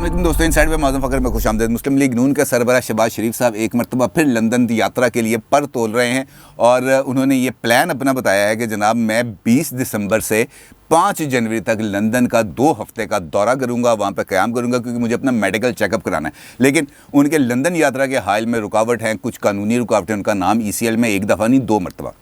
अस्सलाम दोस्तों, इनसाइड में मौजूद फ़खर में खुशामदीद। मुस्लिम लीग नून के सरबराह शहबाज शरीफ साहब एक मरतबा फिर लंदन की यात्रा के लिए पर तोल रहे हैं और उन्होंने ये प्लान अपना बताया है कि जनाब मैं 20 दिसंबर से 5 जनवरी तक लंदन का 2 हफ्ते का दौरा करूंगा, वहाँ पर क़याम करूंगा क्योंकि मुझे अपना मेडिकल चेकअप कराना है। लेकिन उनके लंदन यात्रा के हाल में रुकावट हैं, कुछ कानूनी रुकावटें। उनका नाम ECL में एक दफ़ा नहीं 2 मरतबा।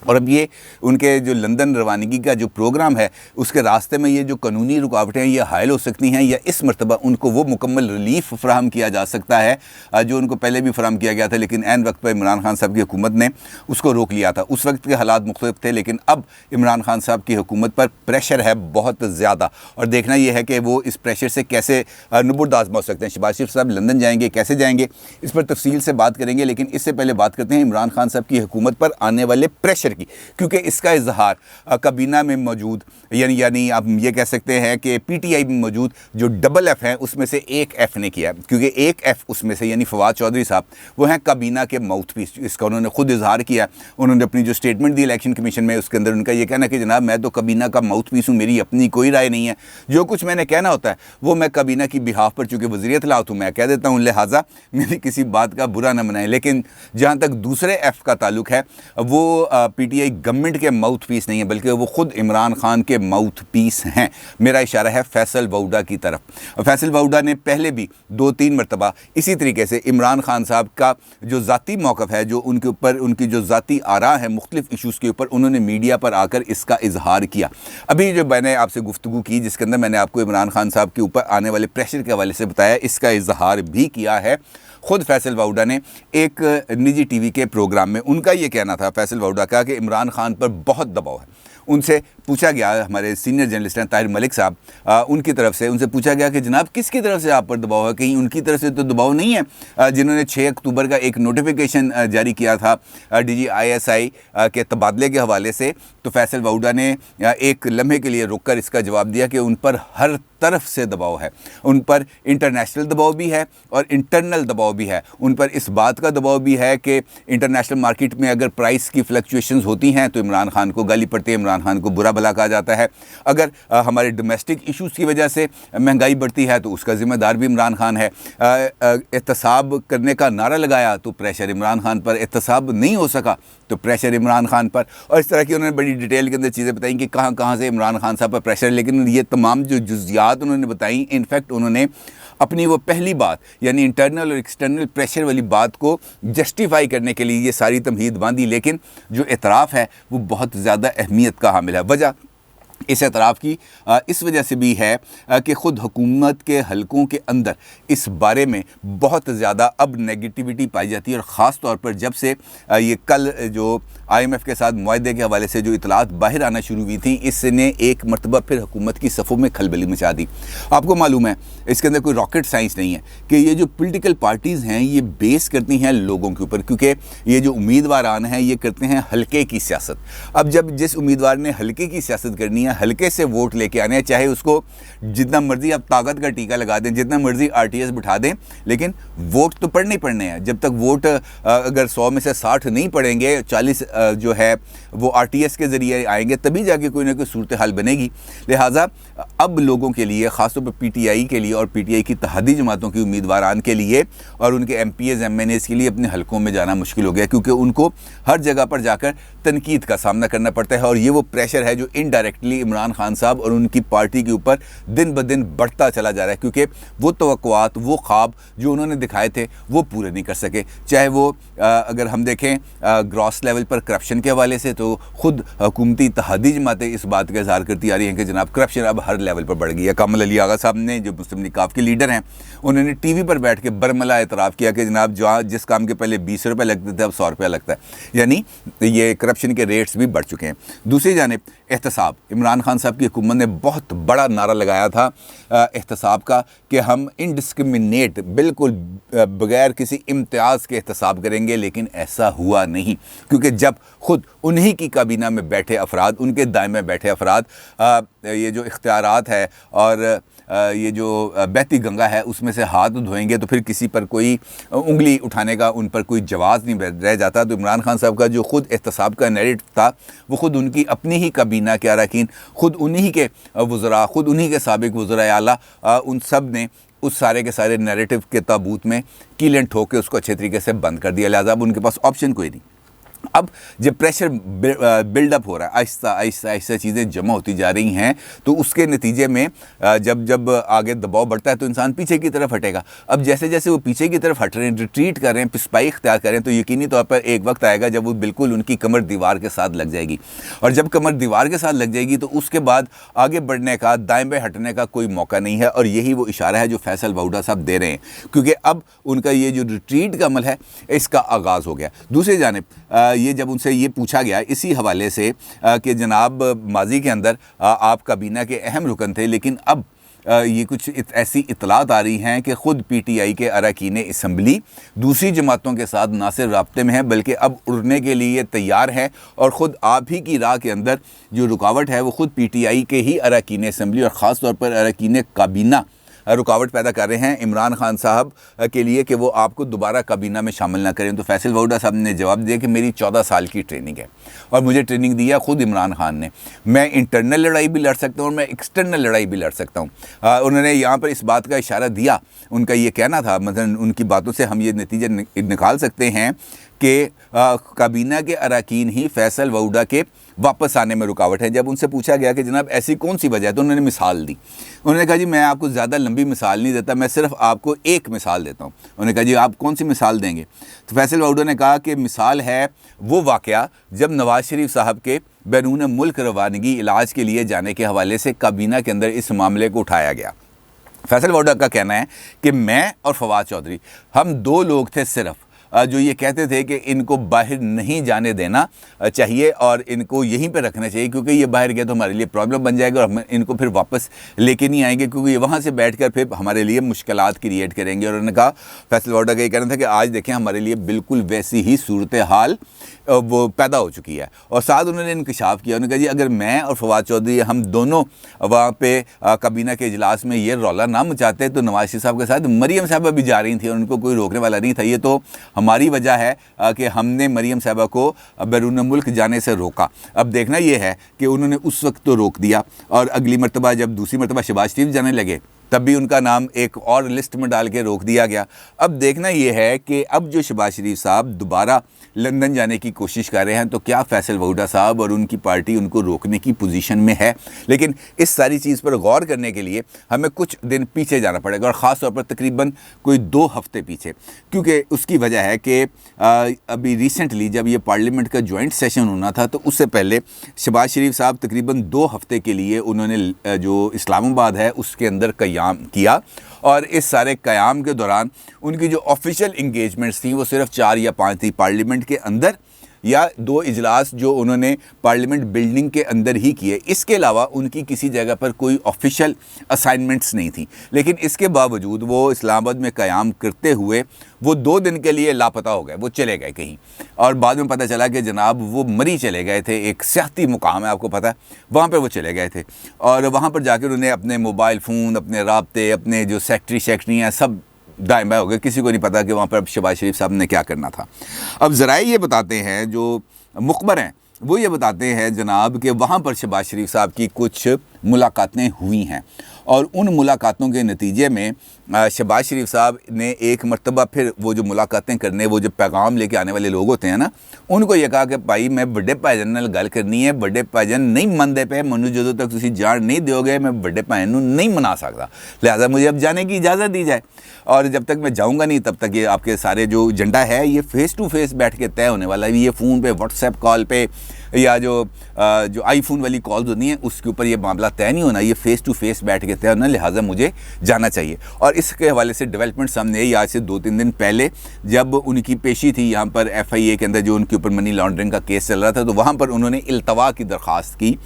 और अब ये उनके जो लंदन रवानगी का जो प्रोग्राम है उसके रास्ते में ये जो कानूनी रुकावटें हैं ये हायल हो सकती हैं, या इस मरतबा उनको वो मुकम्मल रिलीफ फ़राहम किया जा सकता है जो उनको पहले भी फ़राहम किया गया था, लेकिन ऐन वक्त पर इमरान खान साहब की हुकूमत ने उसको रोक लिया था। उस वक्त के हालात मुख्तलिफ थे, लेकिन अब इमरान खान साहब की हुकूमत पर प्रेशर है बहुत ज़्यादा, और देखना यह है कि वो इस प्रेशर से कैसे नुबुर्द आज़मा सकते हैं। शहबाज शरीफ साहब लंदन जाएंगे, कैसे जाएंगे, इस पर तफसील से बात करेंगे। लेकिन इससे पहले बात करते हैं इमरान खान साहब की हुकूमत पर आने वाले प्रेशर की, क्योंकि इसका इजहार काबीना में मौजूद यानी आप ये कह सकते हैं कि PTI में मौजूद जो डबल F हैं उसमें से एक F ने किया, क्योंकि एक F उसमें से यानी फवाद चौधरी साहब वो हैं काबीना के माउथ पीस। इसका उन्होंने खुद इजहार किया। उन्होंने अपनी जो स्टेटमेंट दी इलेक्शन कमीशन में उसके अंदर उनका ये कहना कि जनाब मैं तो काबीना का माउथ पीस हूँ, मेरी अपनी कोई राय नहीं है, जो कुछ मैंने कहना होता है वो मैं काबीना की बिहाफ पर चूँकि वज़ीर इत्तलाआत हूँ मैं कह देता हूँ, लिहाजा मेरी किसी बात का बुरा न मनाएं। लेकिन जहाँ तक दूसरे F का ताल्लुक है वो PTI गवर्नमेंट के माउथ पीस नहीं है, बल्कि वो खुद इमरान खान के माउथ पीस हैं। मेरा इशारा है फैसल वाउडा की तरफ। फैसल वाउडा ने पहले भी 2-3 मरतबा इसी तरीके से इमरान खान साहब का जो ज़ाती मौक़िफ़ है, जो उनके ऊपर उनकी जो ज़ाती आरा है मुख्तलिफ इशूज़ के ऊपर, उन्होंने मीडिया पर आकर इसका इजहार किया। अभी जो मैंने आपसे गुफ्तगू की जिसके अंदर मैंने आपको इमरान खान साहब के ऊपर आने वाले प्रेशर के हवाले से बताया, इसका इजहार भी किया है खुद फैसल वाउडा ने एक निजी TV के प्रोग्राम में। उनका ये कहना था फैसल वाउडा का कि इमरान खान पर बहुत दबाव है। उनसे पूछा गया, हमारे सीनियर जर्नलिस्ट हैं ताहिर मलिक साहब, उनकी तरफ से उनसे पूछा गया कि जनाब किसकी तरफ से आप पर दबाव है, कहीं उनकी तरफ से तो दबाव नहीं है जिन्होंने 6 अक्टूबर का एक नोटिफिकेशन जारी किया था DG ISI के तबादले के हवाले से। तो फैसल वाउडा ने एक लम्हे के लिए रुककर इसका जवाब दिया कि उन पर हर तरफ से दबाव है, उन पर इंटरनेशनल दबाव भी है और इंटरनल दबाव भी है। उन पर इस बात का दबाव भी है कि इंटरनेशनल मार्केट में अगर प्राइस की फ्लक्चुएशंस होती हैं तो इमरान खान को गाली पड़ती है, इमरान खान को बुरा भला कहा जाता है। अगर हमारे डोमेस्टिक इश्यूज़ की वजह से महंगाई बढ़ती है तो उसका ज़िम्मेदार भी इमरान खान है। एहतसाब करने का नारा लगाया तो प्रेशर इमरान खान पर, एहतसाब नहीं हो सका तो प्रेशर इमरान खान पर, और इस तरह की उन्होंने बड़ी डिटेल के अंदर चीज़ें बताई कि कहाँ कहाँ से इमरान खान साहब पर प्रेशर। लेकिन ये तमाम जो जुज़ियात उन्होंने बताई, इनफैक्ट उन्होंने अपनी वो पहली बात यानी इंटरनल और एक्सटर्नल प्रेशर वाली बात को जस्टिफाई करने के लिए ये सारी तमहीद बांधी। लेकिन जो एतराफ़ है वो बहुत ज़्यादा अहमियत का हामिल है। वजह इस एतराफ़ की इस वजह से भी है कि ख़ुद हुकूमत के हलकों के अंदर इस बारे में बहुत ज़्यादा अब नेगेटिविटी पाई जाती है, और ख़ास तौर पर जब से ये कल जो IMF के साथ मुआहदे के हवाले से जो इतलात बाहर आना शुरू हुई थी, इसने एक मरतबा फिर हुकूमत की सफ़ों में खलबली मचा दी। आपको मालूम है इसके अंदर कोई रॉकेट साइंस नहीं है कि ये जो पॉलिटिकल पार्टीज़ हैं ये बेस करती हैं लोगों के ऊपर, क्योंकि ये जो उम्मीदवारान हैं ये करते हैं हल्के की सियासत। अब जब जिस उम्मीदवार ने हल्के की सियासत करनी है, हल्के से वोट लेके आने हैं, चाहे उसको जितना मर्जी आप ताकत का टीका लगा दें, जितना मर्जी RTS बिठा दें, लेकिन वोट तो पड़ने ही पड़ने हैं। जब तक वोट अगर 100 में से 60 नहीं पड़ेंगे, 40 जो है वो RTS के ज़रिए आएंगे, तभी जाके कोई ना कोई सूरत हाल बनेगी। लिहाजा अब लोगों के लिए, ख़ासतौर पर PTI के लिए और PTI की तहादी जमातों की उम्मीदवारान के लिए और उनके MPs MNAs के लिए अपने हलकों में जाना मुश्किल हो गया, क्योंकि उनको हर जगह पर जाकर तनकीद का सामना करना पड़ता है। और ये वो प्रेशर है जो इनडायरेक्टली इमरान खान साहब और उनकी पार्टी के ऊपर दिन ब दिन बढ़ता चला जा रहा है, क्योंकि वो तवक्कुआत, वो ख्वाब जो उन्होंने दिखाए थे वो पूरे नहीं कर सके। चाहे वो अगर हम देखें ग्रॉस लेवल पर करप्शन के हवाले से, तो ख़ुद हुकूमती तहादी जमातें इस बात का इज़हार करती आ रही हैं कि जनाब करप्शन अब हर लेवल पर बढ़ गई है। कामल अली आगा साहब ने, जो मुस्लिम लीग के लीडर हैं, उन्होंने TV पर बैठ के बरमला एतराफ़ किया कि जनाब जो जिस काम के पहले 20 रुपये लगते थे अब 100 रुपया लगता है, यानी ये करप्शन के रेट्स भी बढ़ चुके हैं। दूसरी जानिब एहतसाब, इमरान खान साहब की हुकूमत ने बहुत बड़ा नारा लगाया था एहतसाब का कि हम इनडिस्क्रिमिनेट, बिल्कुल बग़ैर किसी इम्तियाज़ के एहतसाब करेंगे, लेकिन ऐसा हुआ नहीं, क्योंकि जब ख़ुद उन्हीं की काबीना में बैठे अफराद, उनके दायरे में बैठे अफराद ये जो इख्तियारात है और ये जो बहती गंगा है उसमें से हाथ धोएंगे तो फिर किसी पर कोई उंगली उठाने का उन पर कोई जवाज़ नहीं रह जाता। तो इमरान खान साहब का जो ख़ुद एहतसाब का नैरेटिव था वो ख़ुद उनकी अपनी ही काबीना के अरकान, ख़ुद उन्हीं के वज़रा, ख़ुद उन्हीं के साबिक़ वज़रा आला, उन सब ने उस सारे के सारे नैरेटिव के ताबूत में कीलें ठोक के उसको अच्छे तरीके से बंद कर दिया। लिहाजा अब उनके पास ऑप्शन कोई नहीं। अब जब प्रेशर बिल्डअप हो रहा है, आहिस्ता आहिस्ता आहिस्ता चीज़ें जमा होती जा रही हैं, तो उसके नतीजे में जब आगे दबाव बढ़ता है तो इंसान पीछे की तरफ हटेगा। अब जैसे जैसे वो पीछे की तरफ हट रहे हैं, रिट्रीट कर रहे हैं, पिस्पाई इख्तियार कर रहे हैं, तो यकीनी तौर पर एक वक्त आएगा जब वो बिल्कुल उनकी कमर दीवार के साथ लग जाएगी। और जब कमर दीवार के साथ लग जाएगी तो उसके बाद आगे बढ़ने का, दाएँ बाएँ हटने का कोई मौका नहीं है। और यही वो इशारा है जो फैसल वाउडा साहब दे रहे हैं, क्योंकि अब उनका ये जो रिट्रीट का अमल है इसका आगाज़ हो गया। दूसरी जानिब ये जब उनसे ये पूछा गया इसी हवाले से कि जनाब माजी के अंदर आप काबीना के अहम रुकन थे, लेकिन अब ये कुछ ऐसी इतलात आ रही हैं कि ख़ुद पीटीआई के अरकान असम्बली दूसरी जमातों के साथ ना सिर्फ राब्ते में है बल्कि अब उड़ने के लिए तैयार है, और ख़ुद आप ही की राह के अंदर जो रुकावट है वो ख़ुद पीटीआई के ही अरकान असम्बली और ख़ास तौर पर अरकान काबीना रुकावट पैदा कर रहे हैं इमरान खान साहब के लिए कि वो आपको दोबारा काबीना में शामिल ना करें। तो फैसल वाउडा साहब ने जवाब दिया कि मेरी 14 साल की ट्रेनिंग है और मुझे ट्रेनिंग दिया ख़ुद इमरान खान ने। मैं इंटरनल लड़ाई भी लड़ सकता हूँ और मैं एक्सटर्नल लड़ाई भी लड़ सकता हूँ। उन्होंने यहाँ पर इस बात का इशारा दिया, उनका ये कहना था, मतलब उनकी बातों से हम ये नतीजा निकाल सकते हैं कि काबीना के अरकान ही फैसल वाउडा के वापस आने में रुकावट है। जब उनसे पूछा गया कि जनाब ऐसी कौन सी वजह है, तो उन्होंने मिसाल दी। उन्होंने कहा जी मैं आपको ज़्यादा लंबी मिसाल नहीं देता, मैं सिर्फ आपको एक मिसाल देता हूँ। उन्होंने कहा जी आप कौन सी मिसाल देंगे? तो फैसल वाउडा ने कहा कि मिसाल है वो वाक़या जब नवाज़ शरीफ साहब के बैरून मुल्क रवानगी इलाज के लिए जाने के हवाले से काबीना के अंदर इस मामले को उठाया गया। फैसल वाउडा का कहना है कि मैं और फवाद चौधरी हम 2 लोग थे सिर्फ जो ये कहते थे कि इनको बाहर नहीं जाने देना चाहिए और इनको यहीं पे रखना चाहिए, क्योंकि ये बाहर गया तो हमारे लिए प्रॉब्लम बन जाएगा और हम इनको फिर वापस लेके नहीं आएंगे, क्योंकि ये वहाँ से बैठकर फिर हमारे लिए मुश्किलात क्रिएट करेंगे। और उन्होंने कहा, फैसल वाउडा का ये कहना था कि आज देखें हमारे लिए बिल्कुल वैसी ही सूरत हाल वो पैदा हो चुकी है। और साथ उन्होंने इंकशाफ किया, उन्होंने कहा जी अगर मैं और फवाद चौधरी हम दोनों वहाँ पे काबीना के इजलास में ये रौला ना मचाते तो नवाज शरीफ साहब के साथ मरीम साहबा भी जा रही थी और उनको कोई रोकने वाला नहीं था। ये तो हमारी वजह है कि हमने मरीम साहबा को बैरून मुल्क जाने से रोका। अब देखना ये है कि उन्होंने उस वक्त तो रोक दिया और अगली मरतबा जब दूसरी मरतबा शहबाज शरीफ जाने लगे तब भी उनका नाम एक और लिस्ट में डाल के रोक दिया गया। अब देखना ये है कि अब जो शहबाज शरीफ साहब दोबारा लंदन जाने की कोशिश कर रहे हैं तो क्या फैसल वाउडा साहब और उनकी पार्टी उनको रोकने की पोजीशन में है। लेकिन इस सारी चीज़ पर गौर करने के लिए हमें कुछ दिन पीछे जाना पड़ेगा और ख़ास तौर पर तकरीबन कोई 2 हफ्ते पीछे, क्योंकि उसकी वजह है कि अभी रिसेंटली जब ये पार्लियामेंट का जॉइंट सेशन होना था तो उससे पहले शहबाज शरीफ साहब तकरीबन 2 हफ्ते के लिए उन्होंने जो इस्लामाबाद है उसके अंदर क़याम किया और इस सारे क़याम के दौरान उनकी जो ऑफिशियल इंगेजमेंट्स थी वो सिर्फ 4 या 5 थी पार्लियामेंट के अंदर या 2 इजलास जो उन्होंने पार्लियामेंट बिल्डिंग के अंदर ही किए। इसके अलावा उनकी किसी जगह पर कोई ऑफिशियल असाइनमेंट्स नहीं थी। लेकिन इसके बावजूद वो इस्लामाबाद में क़याम करते हुए वो 2 दिन के लिए लापता हो गए, वो चले गए कहीं और बाद में पता चला कि जनाब वो मरी चले गए थे। एक सियाती मुकाम है, आपको पता है, वहाँ पर वो चले गए थे और वहाँ पर जाकर उन्हें अपने मोबाइल फ़ोन, अपने राब्ते, अपने जो सेक्रेटरी हैं सब दाएं बाएं हो गए। किसी को नहीं पता कि वहाँ पर अब शहबाज शरीफ साहब ने क्या करना था। अब ज़राए ये बताते हैं, जो मुखबर हैं वो ये बताते हैं जनाब कि वहाँ पर शहबाज शरीफ साहब की कुछ मुलाकातें हुई हैं और उन मुलाकातों के नतीजे में शहबाज शरीफ साहब ने एक मरतबा फिर वो जो मुलाकातें करने, वो जो पैगाम लेके आने वाले लोग होते हैं ना, उनको ये कहा कि भाई मैं बड़े भाईजान नाल गल करनी है, बड़े भाईजान नहीं मनते पे, मनु जो तक तुसी जान नहीं दोगे मैं बड़े भाई नूं नहीं मना सकता, लिहाजा मुझे अब जाने की इजाज़त दी जाए और जब तक मैं जाऊँगा नहीं तब तक ये आपके सारे जो एजेंडा है ये फ़ेस टू फेस बैठ के तय होने वाला है। ये फ़ोन पे, व्हाट्सएप कॉल पे या जो आईफोन वाली कॉल्स होती हैं उसके ऊपर ये मामला तय नहीं होना, ये फ़ेस टू फेस बैठ के तय होना, लिहाजा मुझे जाना चाहिए। और इसके हवाले से डेवलपमेंट सामने आई आज से 2-3 दिन पहले जब उनकी पेशी थी यहाँ पर FIA के अंदर, जो उनके ऊपर मनी लॉन्ड्रिंग का केस चल रहा था, तो वहाँ पर उन्होंने इल्तवा की दरख्वास्त की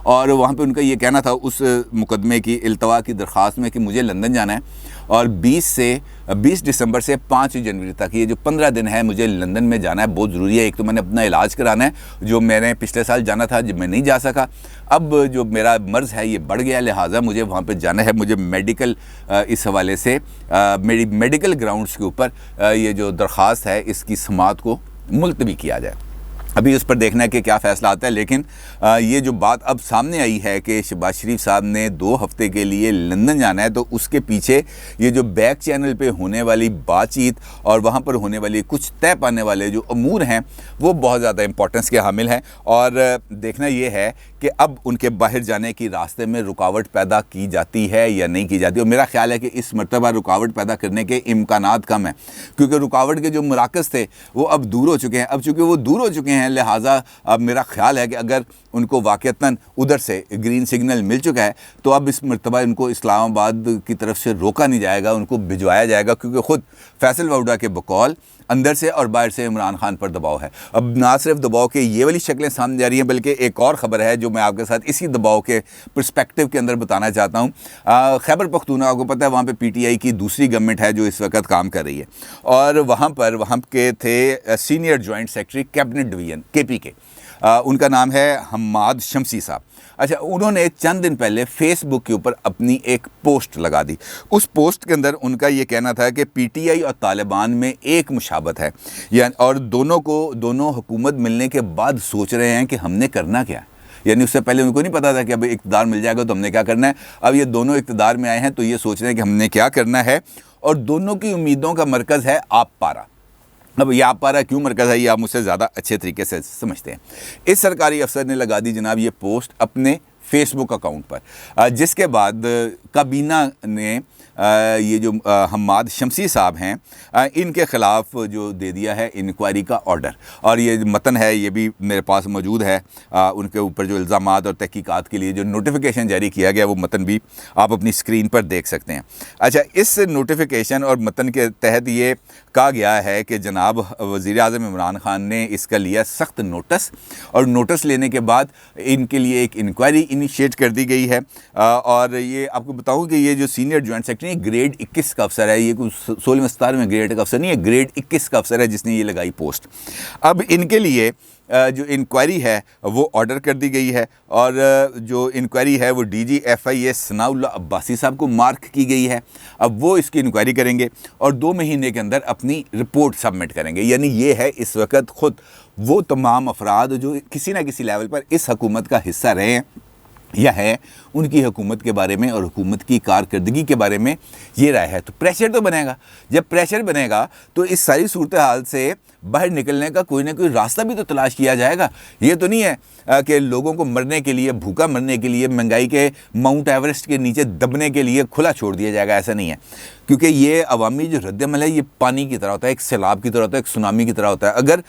और वहाँ पे उनका ये कहना था उस मुकदमे की इल्तवा की दरख्वास्त में कि मुझे लंदन जाना है और 20 दिसंबर से 5 जनवरी तक ये जो 15 दिन है मुझे लंदन में जाना है, बहुत ज़रूरी है। एक तो मैंने अपना इलाज कराना है, जो मैंने पिछले साल जाना था जब मैं नहीं जा सका, अब जो मेरा मर्ज़ है ये बढ़ गया, लिहाजा मुझे वहाँ पे जाना है। मुझे मेडिकल इस हवाले से मेरी मेडिकल ग्राउंड्स के ऊपर ये जो दरख्वास्त है इसकी समाअत को मुलतवी किया जाए। अभी उस पर देखना है कि क्या फ़ैसला आता है। लेकिन ये जो बात अब सामने आई है कि शहबाज शरीफ साहब ने 2 हफ्ते के लिए लंदन जाना है, तो उसके पीछे ये जो बैक चैनल पे होने वाली बातचीत और वहाँ पर होने वाली कुछ तय पाने वाले जो अमूर हैं वो बहुत ज़्यादा इंपॉर्टेंस के हामिल हैं। और देखना ये है कि अब उनके बाहर जाने की रास्ते में रुकावट पैदा की जाती है या नहीं की जाती। और मेरा ख्याल है कि इस मरतबा रुकावट पैदा करने के इम्कानात कम हैं, क्योंकि रुकावट के जो मराकज़ थे वो अब दूर हो चुके हैं। अब चूँकि वो दूर हो चुके हैं, लिहाजा अब मेरा ख्याल है कि अगर उनको वाक़तन उधर से ग्रीन सिग्नल मिल चुका है तो अब इस मरतबा इनको इस्लामाबाद की तरफ से रोका नहीं जाएगा, उनको भिजवाया जाएगा, क्योंकि ख़ुद फैसल वाउडा के बकौल अंदर से और बाहर से इमरान खान पर दबाव है। अब ना सिर्फ दबाव के ये वाली शक्लें सामने जा रही हैं, बल्कि एक और ख़बर है जो मैं आपके साथ इसी दबाव के पर्सपेक्टिव के अंदर बताना चाहता हूँ। खैबर पख्तूनख्वा, आपको पता है वहाँ पे पीटीआई की दूसरी गवर्नमेंट है जो इस वक्त काम कर रही है, और वहाँ के थे senior joint secretary cabinet division KP के, उनका नाम है हम्माद शमसी साहब। अच्छा, उन्होंने चंद दिन पहले फेसबुक के ऊपर अपनी एक पोस्ट लगा दी। उस पोस्ट के अंदर उनका ये कहना था कि पीटीआई और तालिबान में एक मुशाबत है, यानी और दोनों हुकूमत मिलने के बाद सोच रहे हैं कि हमने करना क्या है। यानी उससे पहले उनको नहीं पता था कि अब इक़्तिदार मिल जाएगा तो हमने क्या करना है। अब ये दोनों इक़्तिदार में आए हैं तो ये सोच रहे हैं कि हमने क्या करना है, और दोनों की उम्मीदों का मरकज़ है आप पारा। अब ये आप पारा क्यों मरकज़ है, ये आप मुझसे ज़्यादा अच्छे तरीके से समझते हैं। इस सरकारी अफसर ने लगा दी जनाब ये पोस्ट अपने फेसबुक अकाउंट पर, जिसके बाद काबीना ने ये जो हम्माद शमसी साहब हैं इनके ख़िलाफ़ जो दे दिया है इंक्वायरी का ऑर्डर, और ये मतन है ये भी मेरे पास मौजूद है। उनके ऊपर जो इल्ज़ामात और तहकीकात के लिए जो नोटिफिकेशन जारी किया गया वो मतन भी आप अपनी स्क्रीन पर देख सकते हैं। अच्छा, इस नोटिफिकेशन और मतन के तहत ये कहा गया है कि जनाब वज़ीर-ए-आज़म इमरान खान ने इसका लिया सख्त नोटिस, और नोटिस लेने के बाद इनके लिए एक इंक्वायरी इनिशिएट कर दी गई है। और ये आपको बताऊँ कि ये जो सीनियर जॉइंट सेक्रेटरी ग्रेड 21 का अफसर है, ये कुछ 16-17 ग्रेड का अफसर नहीं है, ग्रेड 21 का अफसर है जिसने ये लगाई पोस्ट। अब इनके लिए जो इंक्वायरी है वो ऑर्डर कर दी गई है, और जो इंक्वायरी है वो DGFIA सनाउल्लाह अब्बासी साहब को मार्क की गई है। अब वो इसकी इंक्वायरी करेंगे और 2 महीने के अंदर अपनी रिपोर्ट सबमिट करेंगे। यानी ये है इस वक्त ख़ुद वो तमाम अफराद जो किसी न किसी लेवल पर इस हुकूमत का हिस्सा रहे हैं या है, उनकी हुकूमत के बारे में और हुकूमत की कारकर्दगी के बारे में ये राय है। तो प्रेशर तो बनेगा, जब प्रेशर बनेगा तो इस सारी सूरत हाल से बाहर निकलने का कोई ना कोई रास्ता भी तो तलाश किया जाएगा। ये तो नहीं है कि लोगों को मरने के लिए, भूखा मरने के लिए, महंगाई के माउंट एवरेस्ट के नीचे दबने के लिए खुला छोड़ दिया जाएगा, ऐसा नहीं है। क्योंकि ये अवामी जो रद्द-ए-अमल है ये पानी की तरह होता है, एक सैलाब की तरह होता है, एक सुनामी की तरह होता है। अगर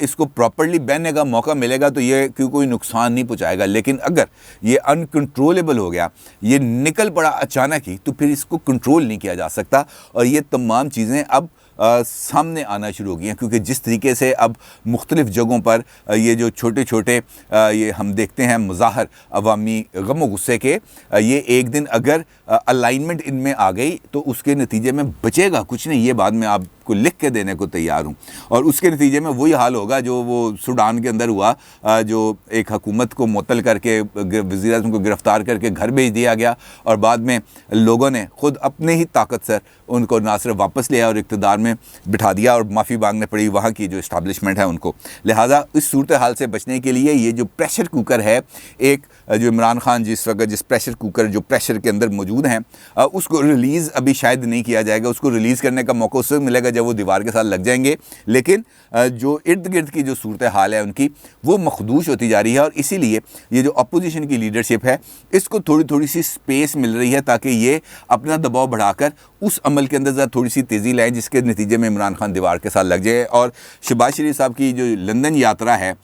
इसको प्रॉपर्ली बहने का मौका मिलेगा तो ये कोई नुकसान नहीं पहुँचाएगा, लेकिन अगर ये अनकंट्रोलेबल हो गया, ये निकल पड़ा अचानक ही, तो फिर इसको कंट्रोल नहीं किया जा सकता। और ये तमाम चीज़ें अब सामने आना शुरू हो गई हैं, क्योंकि जिस तरीके से अब मुख्तलिफ़ जगहों पर ये जो छोटे छोटे ये हम देखते हैं मुज़ाहर अवामी गम व गुस्से के, ये एक दिन अगर अलाइनमेंट इनमें आ गई तो उसके नतीजे में बचेगा कुछ नहीं। ये बाद में आपको लिख के देने को तैयार हूँ। और उसके नतीजे में वही हाल होगा जो वो सूडान के अंदर हुआ, जो एक हुकूमत को मुअत्तल करके वज़ीर-ए-आज़म को गिरफ़्तार करके घर भेज दिया गया, और बाद में लोगों ने ख़ुद अपने ही ताकत से उनको ना सिर्फ वापस लिया और इक़्तिदार में बिठा दिया, और माफ़ी मांगने पड़ी वहाँ की जो इस्टेब्लिशमेंट है उनको। लिहाजा इस सूरत हाल से बचने के लिए ये जो प्रेशर कुकर है, एक जो इमरान खान जिस वक्त जिस प्रेशर कुकर जो प्रेशर के अंदर मौजूद हैं, उसको रिलीज़ अभी शायद नहीं किया जाएगा। उसको रिलीज़ करने का मौका उससे मिलेगा जब वो दीवार के साथ लग जाएंगे। लेकिन जो इर्द गिर्द की जो सूरत हाल है उनकी वो मखदूश होती जा रही है, और इसीलिए ये जो अपोजिशन की लीडरशिप है इसको थोड़ी थोड़ी सी स्पेस मिल रही है ताकि ये अपना दबाव बढ़ाकर उस अमल के अंदर ज़रा थोड़ी सी तेज़ी लाएँ जिसके नतीजे में इमरान खान दीवार के साथ लग जाए। और शहबाज शरीफ साहब की जो लंदन यात्रा है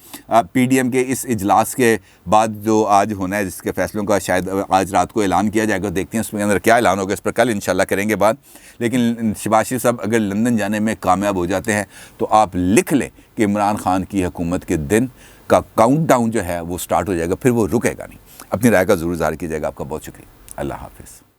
PDM के इस इजलास के बाद जो आज होना है, जिसके फैसलों का शायद आज रात को ऐलान किया जाएगा, देखते हैं उसके अंदर क्या ऐलान होगा, इस पर कल इंशाल्लाह करेंगे बात। लेकिन शहबाज शरीफ साहब अगर लंदन जाने में कामयाब हो जाते हैं तो आप लिख लें कि इमरान खान की हुकूमत के दिन का काउंटडाउन जो है वो स्टार्ट हो जाएगा, फिर वो रुकेगा नहीं। अपनी राय का ज़रूर इज़हार कीजिएगा। आपका बहुत शुक्रिया। अल्लाह हाफ़िज़।